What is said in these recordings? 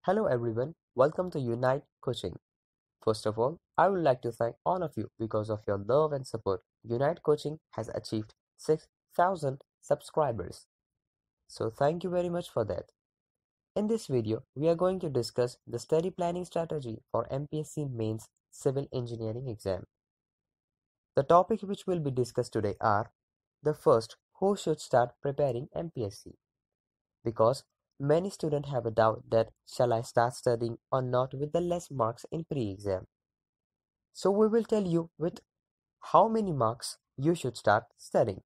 Hello everyone, welcome to Unite Coaching. First of all, I would like to thank all of you because of your love and support. Unite Coaching has achieved 6,000 subscribers. So thank you very much for that. In this video, we are going to discuss the study planning strategy for MPSC Mains Civil Engineering exam. The topic which will be discussed today are the first, who should start preparing MPSC? Because many students have a doubt that shall I start studying or not with the less marks in pre-exam. So we will tell you with how many marks you should start studying.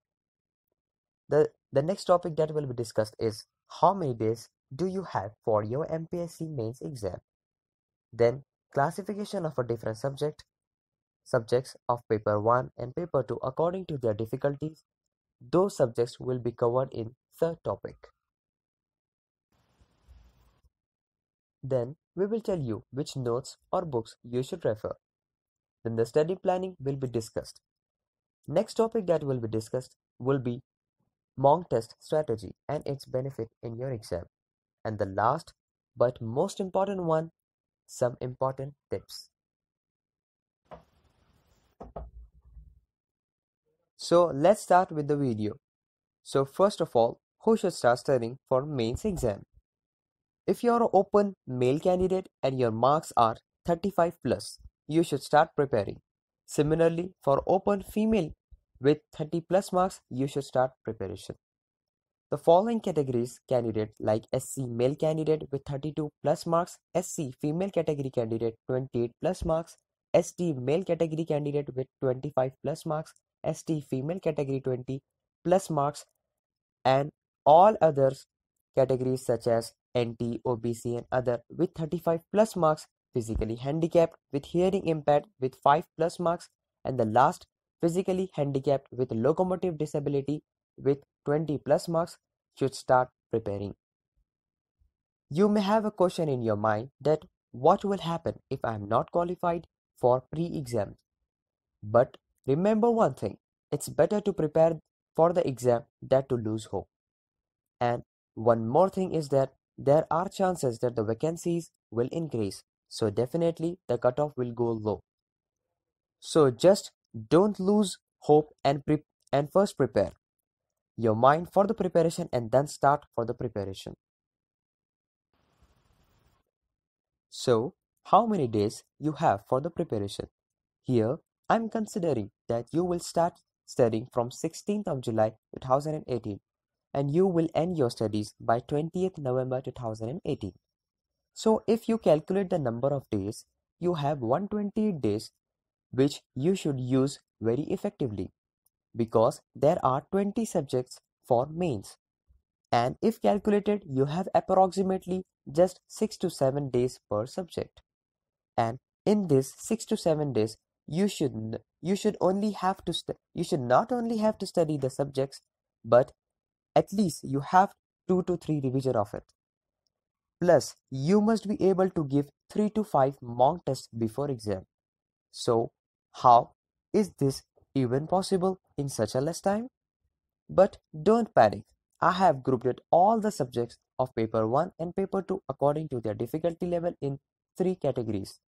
The next topic that will be discussed is how many days do you have for your MPSC mains exam. Then classification of a different subjects of paper 1 and paper 2 according to their difficulties. Those subjects will be covered in third topic. Then we will tell you which notes or books you should refer. Then the study planning will be discussed. Next topic that will be discussed will be mock test strategy and its benefit in your exam. And the last but most important one, some important tips. So let's start with the video. So first of all, who should start studying for mains exam? If you are an open male candidate and your marks are 35 plus, you should start preparing. Similarly, for open female with 30 plus marks, you should start preparation. The following categories candidate like SC male candidate with 32 plus marks, SC female category candidate 28 plus marks, ST male category candidate with 25 plus marks, ST female category 20 plus marks, and all others categories such as NT, OBC and other with 35 plus marks, physically handicapped with hearing impaired with 5 plus marks, and the last physically handicapped with locomotive disability with 20 plus marks should start preparing. You may have a question in your mind that what will happen if I am not qualified for pre-exam? But remember one thing, it's better to prepare for the exam than to lose hope. And one more thing is that there are chances that the vacancies will increase. So definitely the cutoff will go low. So just don't lose hope and first prepare your mind for the preparation and then start for the preparation. So how many days you have for the preparation? Here I'm considering that you will start studying from 16th of July 2018 and you will end your studies by 20th November 2018. So if you calculate the number of days, you have 128 days which you should use very effectively because there are 20 subjects for mains. And if calculated, you have approximately just 6 to 7 days per subject. And in this 6 to 7 days, you should not only have to study the subjects, but at least you have 2 to 3 revision of it. Plus, you must be able to give 3 to 5 mock tests before exam. So, how is this even possible in such a less time? But don't panic. I have grouped all the subjects of paper 1 and paper 2 according to their difficulty level in 3 categories.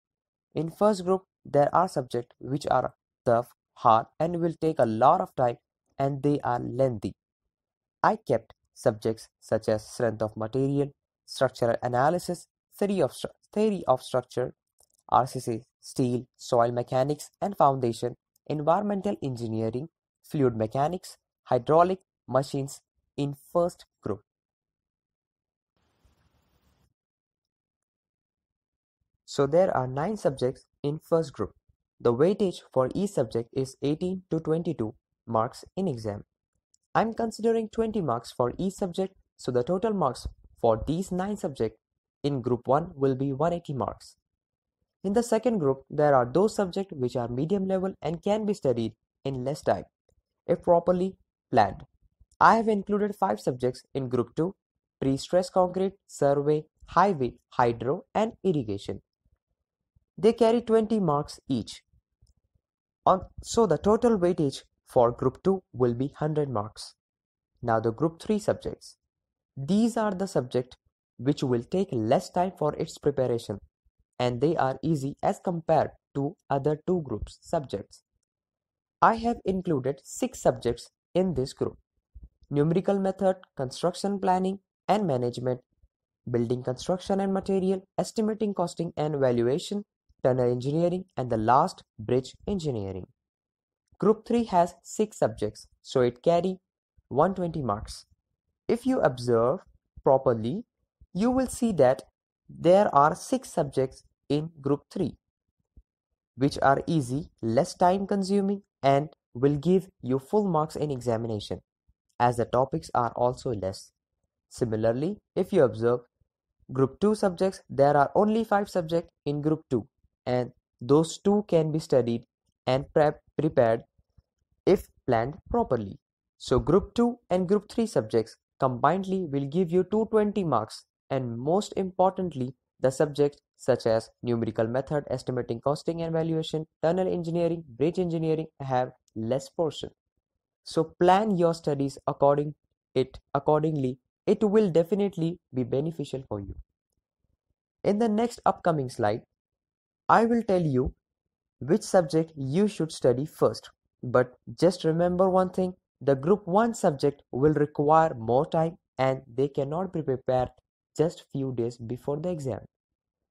In first group, there are subjects which are tough, hard and will take a lot of time and they are lengthy. I kept subjects such as strength of material, structural analysis, theory of structure, RCC, steel, soil mechanics and foundation, environmental engineering, fluid mechanics, hydraulic machines in first group. So there are 9 subjects in first group. The weightage for each subject is 18 to 22 marks in exam. I'm considering 20 marks for each subject, so the total marks for these 9 subjects in group 1 will be 180 marks. In the second group, there are those subjects which are medium level and can be studied in less time, if properly planned. I have included 5 subjects in group 2, pre-stress concrete, survey, highway, hydro and irrigation. They carry 20 marks each. So the total weightage for group 2 will be 100 marks. Now the group 3 subjects. These are the subjects which will take less time for its preparation, and they are easy as compared to other two groups subjects. I have included 6 subjects in this group: numerical method, construction planning and management, building construction and material, estimating costing and valuation, tunnel engineering, and the last, bridge engineering. Group 3 has 6 subjects, so it carry 120 marks. If you observe properly, you will see that there are 6 subjects in Group 3, which are easy, less time consuming, and will give you full marks in examination, as the topics are also less. Similarly, if you observe Group 2 subjects, there are only 5 subjects in Group 2, and those 2 can be studied and prepared if planned properly. So Group 2 and Group 3 subjects combinedly will give you 220 marks, and most importantly, the subjects such as numerical method, estimating costing and valuation, tunnel engineering, bridge engineering have less portion. So plan your studies accordingly. It will definitely be beneficial for you. In the next upcoming slide, I will tell you which subject you should study first. But just remember one thing, the Group 1 subject will require more time and they cannot be prepared just few days before the exam.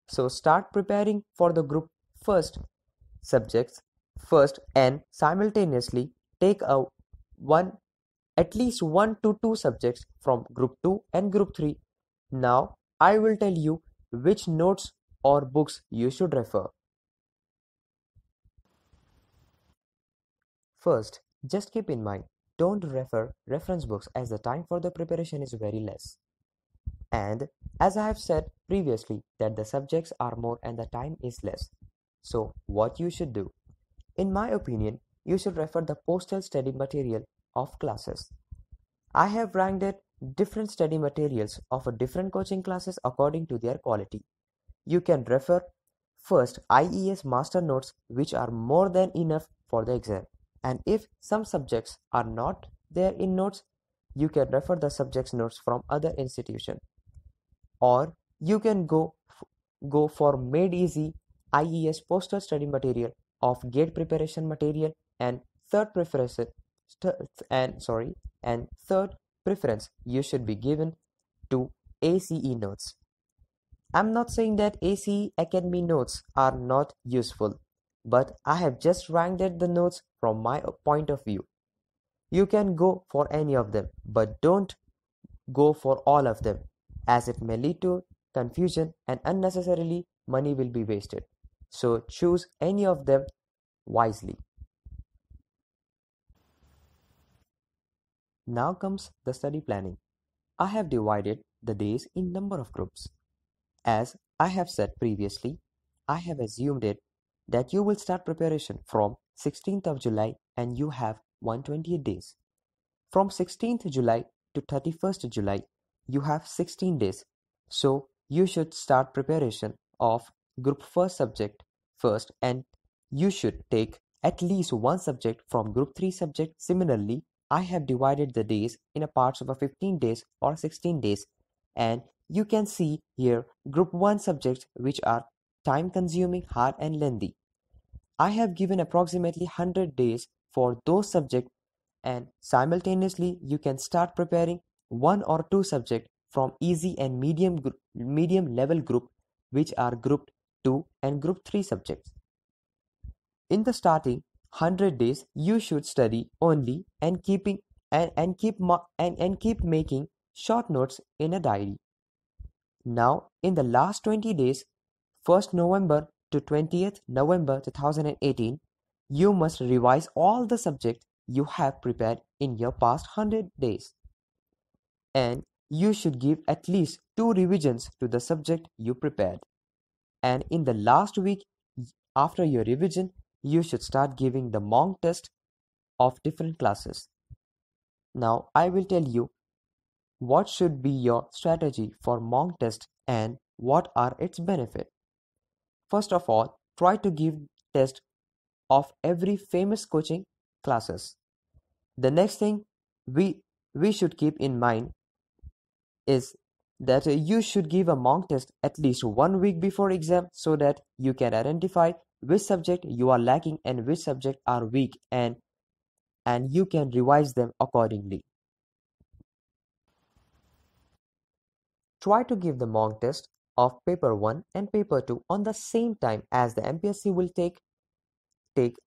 So start preparing for the Group first subjects first and simultaneously take at least 1 to 2 subjects from Group 2 and Group 3. Now I will tell you which notes or books you should refer. First, just keep in mind, don't refer reference books as the time for the preparation is very less. And as I have said previously that the subjects are more and the time is less. So what you should do? In my opinion, you should refer the postal study material of classes. I have ranked different study materials of different coaching classes according to their quality. You can refer first IES master notes, which are more than enough for the exam. And if some subjects are not there in notes, you can refer the subjects notes from other institution. Or you can go for made easy IES poster study material of gate preparation material, and third preference you should be given to ACE notes. I'm not saying that ACE Academy notes are not useful, but I have just ranked the notes from my point of view. You can go for any of them, but don't go for all of them, as it may lead to confusion and unnecessarily money will be wasted. So choose any of them wisely. Now comes the study planning. I have divided the days in number of groups. As I have said previously, I have assumed it that you will start preparation from 16th of July and you have 128 days. From 16th July to 31st July, you have 16 days. So you should start preparation of Group 1 subject first, and you should take at least one subject from Group 3 subject. Similarly, I have divided the days in a parts of 15 days or 16 days, and you can see here Group 1 subjects which are time consuming, hard and lengthy. I have given approximately 100 days for those subjects, and simultaneously you can start preparing 1 or 2 subjects from easy and medium level group, which are Group 2 and Group 3 subjects. In the starting 100 days, you should study only and keep making short notes in a diary. Now, in the last 20 days, 1st November to 20th November 2018, you must revise all the subjects you have prepared in your past 100 days. And you should give at least 2 revisions to the subject you prepared. And in the last week after your revision, you should start giving the mock test of different classes. Now I will tell you what should be your strategy for mock test and what are its benefits. First of all, try to give test of every famous coaching classes. The next thing we should keep in mind is that you should give a mock test at least 1 week before exam so that you can identify which subject you are lacking and which subject are weak, and you can revise them accordingly. Try to give the mock test of paper 1 and paper 2 on the same time as the MPSC will take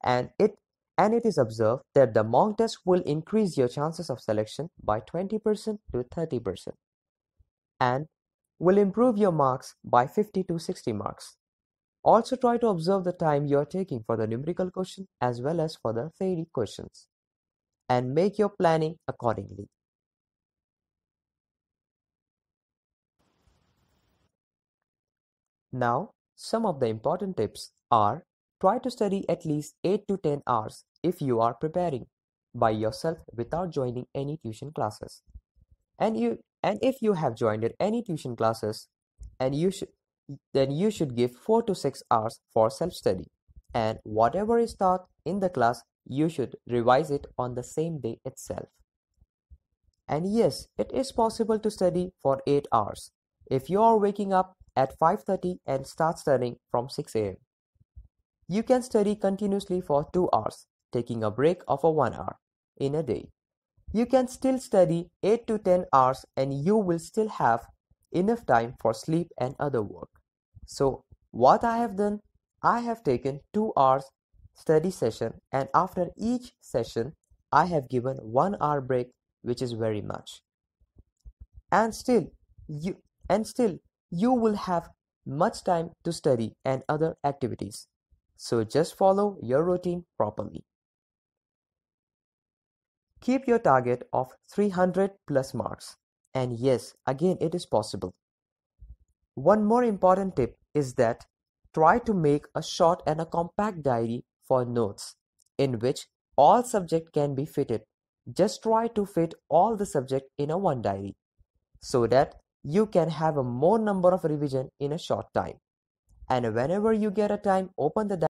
and it is observed that the mock test will increase your chances of selection by 20% to 30% and will improve your marks by 50 to 60 marks. Also try to observe the time you are taking for the numerical question as well as for the theory questions and make your planning accordingly. Now, some of the important tips are: try to study at least 8 to 10 hours if you are preparing by yourself without joining any tuition classes. And if you have joined any tuition classes, and you should then you should give 4 to 6 hours for self-study. And whatever is taught in the class, you should revise it on the same day itself. And yes, it is possible to study for 8 hours if you are waking up at 5:30 and start studying from 6 a.m. You can study continuously for 2 hours, taking a break of 1 hour in a day. You can still study 8 to 10 hours and you will still have enough time for sleep and other work. So what I have done, I have taken 2 hours study session, and after each session I have given 1 hour break, which is very much. And still you you will have much time to study and other activities. So just follow your routine properly. Keep your target of 300 plus marks. And yes, again, it is possible. One more important tip is that try to make a short and a compact diary for notes in which all subject can be fitted. Just try to fit all the subject in a one diary so that you can have a more number of revision in a short time. And whenever you get a time, open the diary